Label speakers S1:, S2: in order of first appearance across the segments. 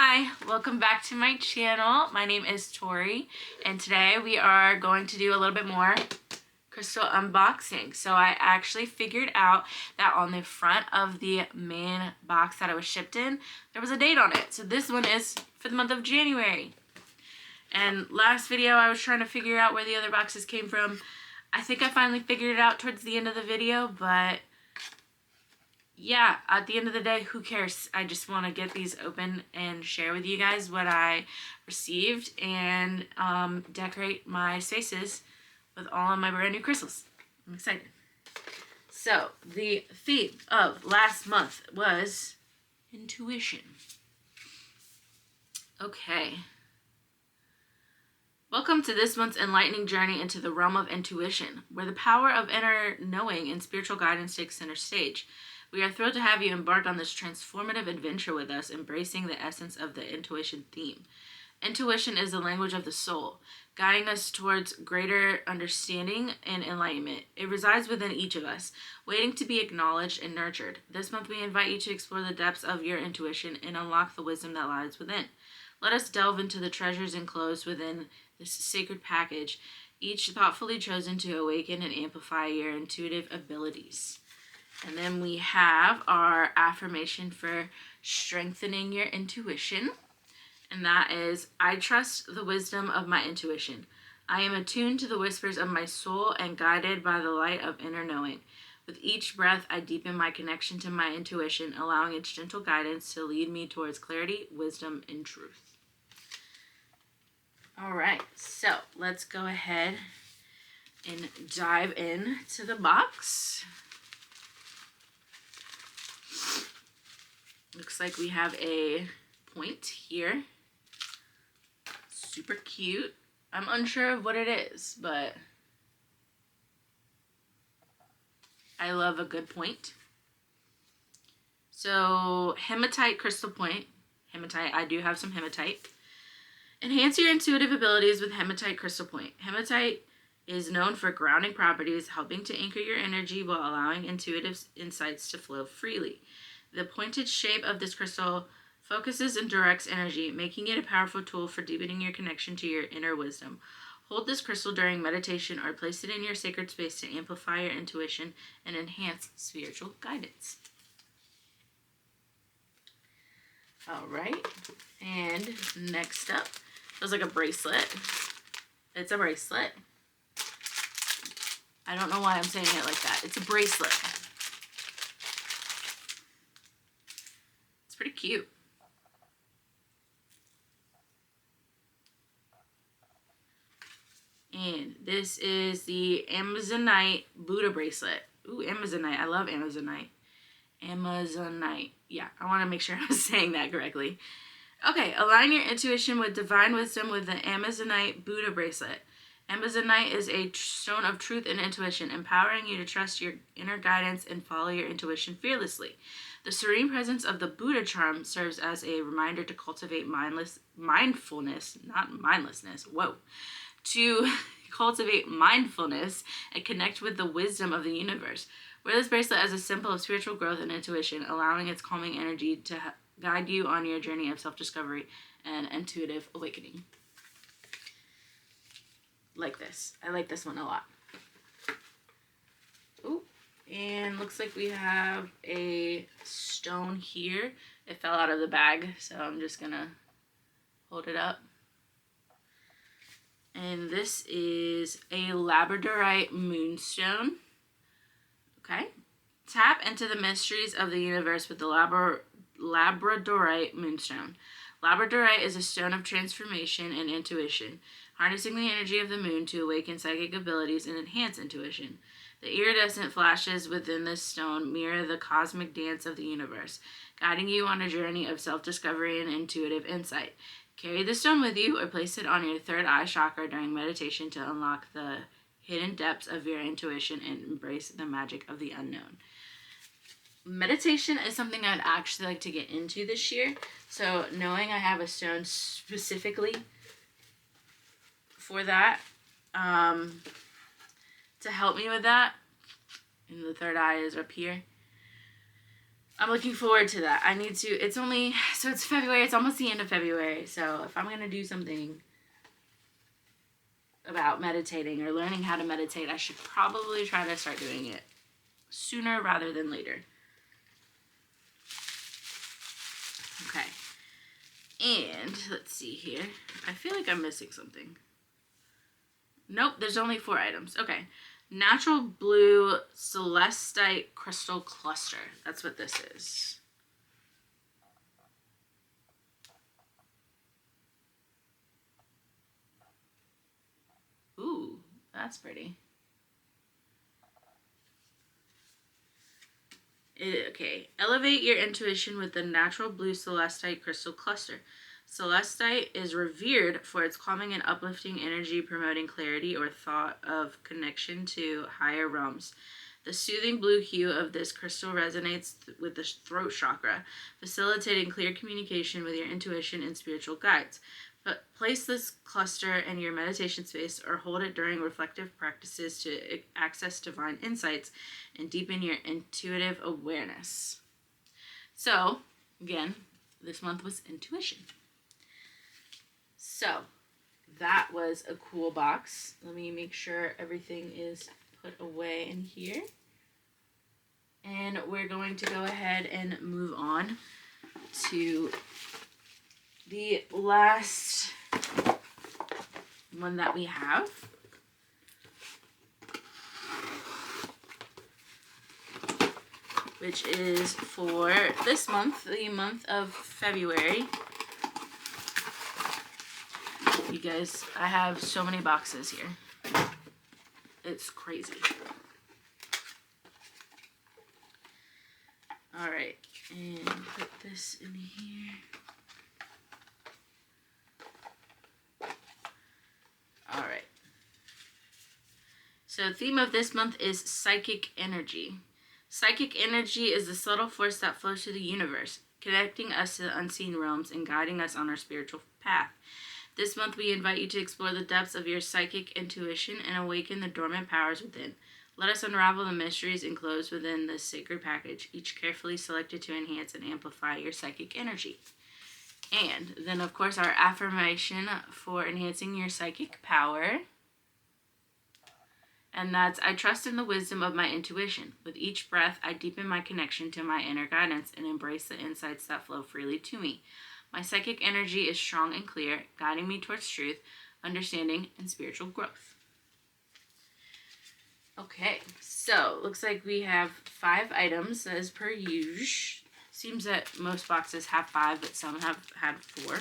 S1: Hi, welcome back to my channel. My name is Tori, and today we are going to do a little bit more crystal unboxing. So I actually figured out that on the front of the main box that I was shipped in, there was a date on it. So this one is for the month of January. And last video I was trying to figure out where the other boxes came from. I think I finally figured it out towards the end of the video, but yeah, at the end of the day, who cares? I just want to get these open and share with you guys what I received and decorate my spaces with all of my brand new crystals. I'm excited. So, the theme of last month was intuition. Okay. Welcome to this month's enlightening journey into the realm of intuition, where the power of inner knowing and spiritual guidance takes center stage. We are thrilled to have you embark on this transformative adventure with us, embracing the essence of the intuition theme. Intuition is the language of the soul, guiding us towards greater understanding and enlightenment. It resides within each of us, waiting to be acknowledged and nurtured. This month, we invite you to explore the depths of your intuition and unlock the wisdom that lies within. Let us delve into the treasures enclosed within this sacred package, each thoughtfully chosen to awaken and amplify your intuitive abilities. And then we have our affirmation for strengthening your intuition. And that is, I trust the wisdom of my intuition. I am attuned to the whispers of my soul and guided by the light of inner knowing. With each breath, I deepen my connection to my intuition, allowing its gentle guidance to lead me towards clarity, wisdom, and truth. All right, so let's go ahead and dive into the box. Looks like we have a point here. Super cute. I'm unsure of what it is, but I love a good point. So, hematite crystal point. Hematite, I do have some hematite. Enhance your intuitive abilities with hematite crystal point. Hematite is known for grounding properties, helping to anchor your energy while allowing intuitive insights to flow freely. The pointed shape of this crystal focuses and directs energy, making it a powerful tool for deepening your connection to your inner wisdom. Hold this crystal during meditation or place it in your sacred space to amplify your intuition and enhance spiritual guidance. All right, and next up, feels like a bracelet. It's a bracelet. I don't know why I'm saying it like that. It's a bracelet. It's pretty cute. And this is the Amazonite Buddha bracelet. Ooh, Amazonite. I love Amazonite. Amazonite. Yeah, I want to make sure I was saying that correctly. Okay, align your intuition with divine wisdom with the Amazonite Buddha bracelet. Amazonite is a stone of truth and intuition, empowering you to trust your inner guidance and follow your intuition fearlessly. The serene presence of the Buddha charm serves as a reminder to cultivate mindfulness, not mindlessness, to cultivate mindfulness and connect with the wisdom of the universe. Wear this bracelet as a symbol of spiritual growth and intuition, allowing its calming energy to guide you on your journey of self-discovery and intuitive awakening. Like this. I like this one a lot. Ooh, and looks like we have a stone here. It fell out of the bag, so I'm just gonna hold it up. And this is a labradorite moonstone. Okay. Tap into the mysteries of the universe with the labradorite moonstone. Labradorite is a stone of transformation and intuition, harnessing the energy of the moon to awaken psychic abilities and enhance intuition. The iridescent flashes within this stone mirror the cosmic dance of the universe, guiding you on a journey of self-discovery and intuitive insight. Carry the stone with you or place it on your third eye chakra during meditation to unlock the hidden depths of your intuition and embrace the magic of the unknown. Meditation is something I'd actually like to get into this year. So knowing I have a stone specifically for that, to help me with that, and the third eye is up here, I'm looking forward to that. It's February. It's almost the end of February. So if I'm going to do something about meditating or learning how to meditate, I should probably try to start doing it sooner rather than later. Okay. And let's see here. I feel like I'm missing something. Nope, there's only 4 items. Okay. Natural blue celestite crystal cluster. That's what this is. Ooh, that's pretty. Okay, elevate your intuition with the natural blue celestite crystal cluster. Celestite is revered for its calming and uplifting energy, promoting clarity or thought of connection to higher realms. The soothing blue hue of this crystal resonates with the throat chakra, facilitating clear communication with your intuition and spiritual guides. But place this cluster in your meditation space or hold it during reflective practices to access divine insights and deepen your intuitive awareness. So, again, this month was intuition. So, that was a cool box. Let me make sure everything is put away in here. And we're going to go ahead and move on to the last one that we have. Which is for this month, the month of February. You guys, I have so many boxes here. It's crazy. Alright, and put this in here. Alright. So the theme of this month is psychic energy. Psychic energy is the subtle force that flows through the universe, connecting us to the unseen realms and guiding us on our spiritual path. This month, we invite you to explore the depths of your psychic intuition and awaken the dormant powers within. Let us unravel the mysteries enclosed within this sacred package, each carefully selected to enhance and amplify your psychic energy. And then, of course, our affirmation for enhancing your psychic power. And that's, I trust in the wisdom of my intuition. With each breath, I deepen my connection to my inner guidance and embrace the insights that flow freely to me. My psychic energy is strong and clear, guiding me towards truth, understanding, and spiritual growth. Okay, so looks like we have 5 items as per usual. Seems that most boxes have 5, but some have had 4.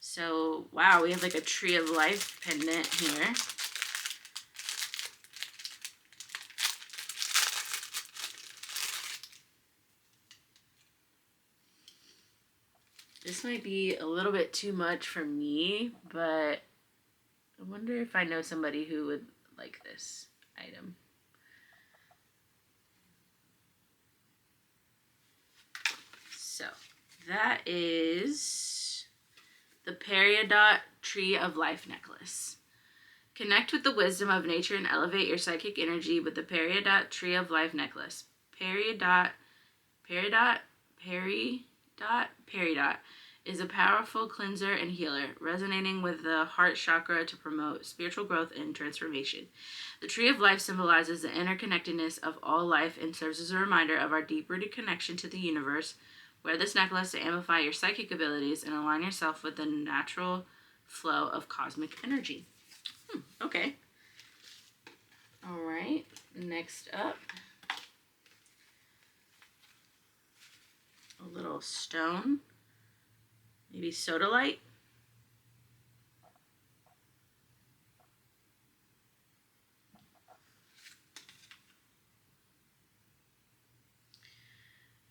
S1: So, wow, we have like a Tree of Life pendant here. This might be a little bit too much for me, but I wonder if I know somebody who would like this item. So, that is the Peridot Tree of Life necklace. Connect with the wisdom of nature and elevate your psychic energy with the Peridot Tree of Life necklace. Peridot is a powerful cleanser and healer, resonating with the heart chakra to promote spiritual growth and transformation. The Tree of Life symbolizes the interconnectedness of all life and serves as a reminder of our deep-rooted connection to the universe. Wear this necklace to amplify your psychic abilities and align yourself with the natural flow of cosmic energy. Okay. All right. Next up, a little stone. Maybe sodalite.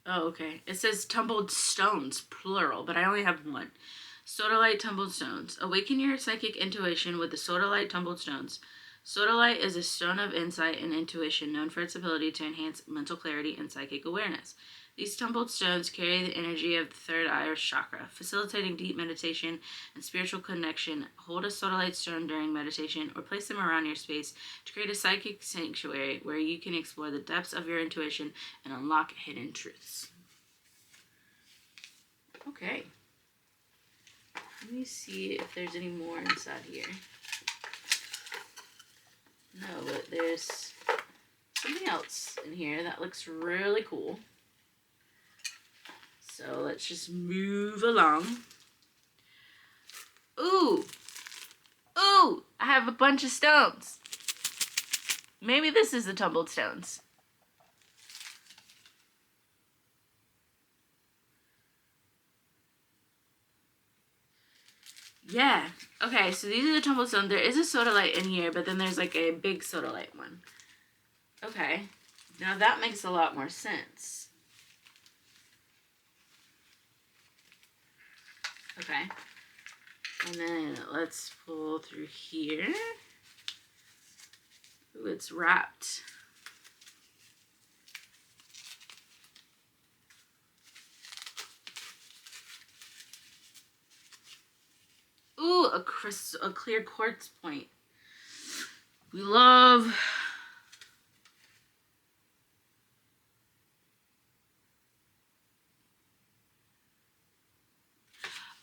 S1: Oh, okay. It says tumbled stones, plural, but I only have 1. Sodalite tumbled stones. Awaken your psychic intuition with the sodalite tumbled stones. Sodalite is a stone of insight and intuition known for its ability to enhance mental clarity and psychic awareness. These tumbled stones carry the energy of the third eye or chakra, facilitating deep meditation and spiritual connection. Hold a sodalite stone during meditation or place them around your space to create a psychic sanctuary where you can explore the depths of your intuition and unlock hidden truths. Okay. Let me see if there's any more inside here. No, but there's something else in here that looks really cool. So let's just move along. Ooh! Ooh! I have a bunch of stones. Maybe this is the tumbled stones. Yeah. Okay, so these are the tumbled stones. There is a sodalite in here, but then there's like a big sodalite one. Okay. Now that makes a lot more sense. Okay. And then let's pull through here. Ooh, it's wrapped. Ooh, a clear quartz point. We love.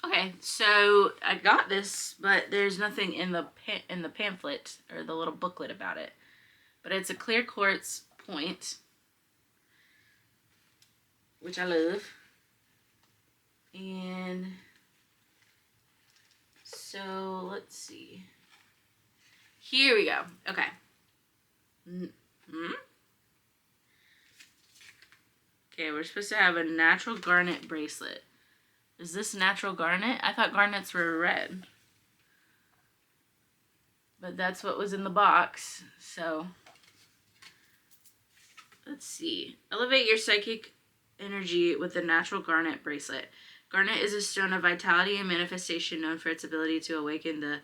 S1: Okay, so I got this, but there's nothing in the pamphlet or the little booklet about it. But it's a clear quartz point, which I love. And so let's see. Here we go. Okay. Okay, we're supposed to have a natural garnet bracelet. Is this natural garnet? I thought garnets were red. But that's what was in the box. So let's see. Elevate your psychic energy with the natural garnet bracelet. Garnet is a stone of vitality and manifestation known for its ability to awaken the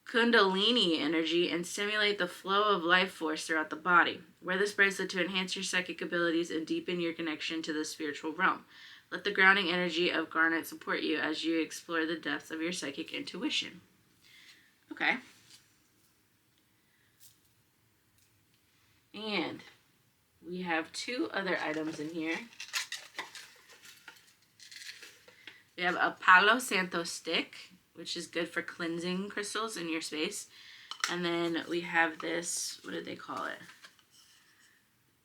S1: Kundalini energy and stimulate the flow of life force throughout the body. Wear this bracelet to enhance your psychic abilities and deepen your connection to the spiritual realm. Let the grounding energy of garnet support you as you explore the depths of your psychic intuition. Okay. And we have two other items in here. We have a Palo Santo stick, which is good for cleansing crystals in your space. And then we have this, what did they call it?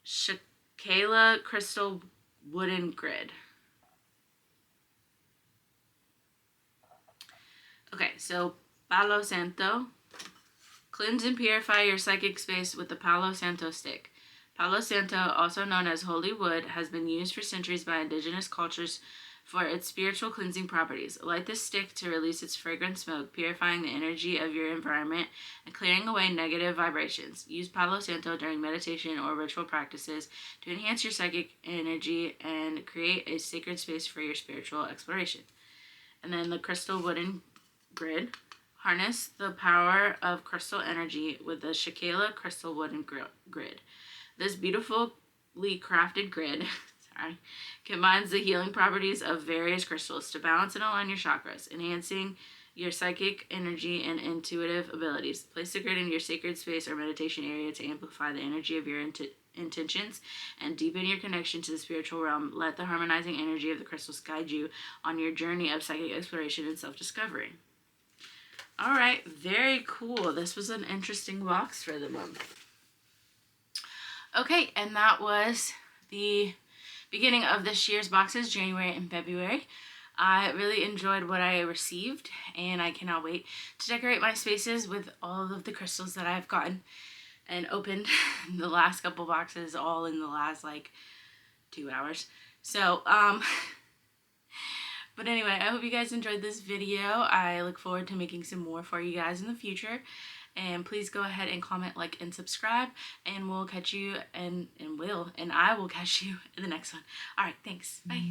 S1: Shakela crystal wooden grid. Okay, so Palo Santo. Cleanse and purify your psychic space with the Palo Santo stick. Palo Santo, also known as holy wood, has been used for centuries by indigenous cultures for its spiritual cleansing properties. Light this stick to release its fragrant smoke, purifying the energy of your environment and clearing away negative vibrations. Use Palo Santo during meditation or ritual practices to enhance your psychic energy and create a sacred space for your spiritual exploration. And then the crystal wooden grid. Harness the power of crystal energy with the Shakela crystal wooden grid. This beautifully crafted grid combines the healing properties of various crystals to balance and align your chakras, enhancing your psychic energy and intuitive abilities. Place the grid in your sacred space or meditation area to amplify the energy of your intentions and deepen your connection to the spiritual realm. Let the harmonizing energy of the crystals guide you on your journey of psychic exploration and self-discovery. All right, very cool. This was an interesting box for the month. Okay, and that was the beginning of this year's boxes, January and February. I really enjoyed what I received, and I cannot wait to decorate my spaces with all of the crystals that I've gotten and opened the last couple boxes, all in the last, 2 hours. So, but anyway, I hope you guys enjoyed this video. I look forward to making some more for you guys in the future. And please go ahead and comment, like, and subscribe. And we'll catch you, and I will catch you in the next one. All right, thanks. Bye.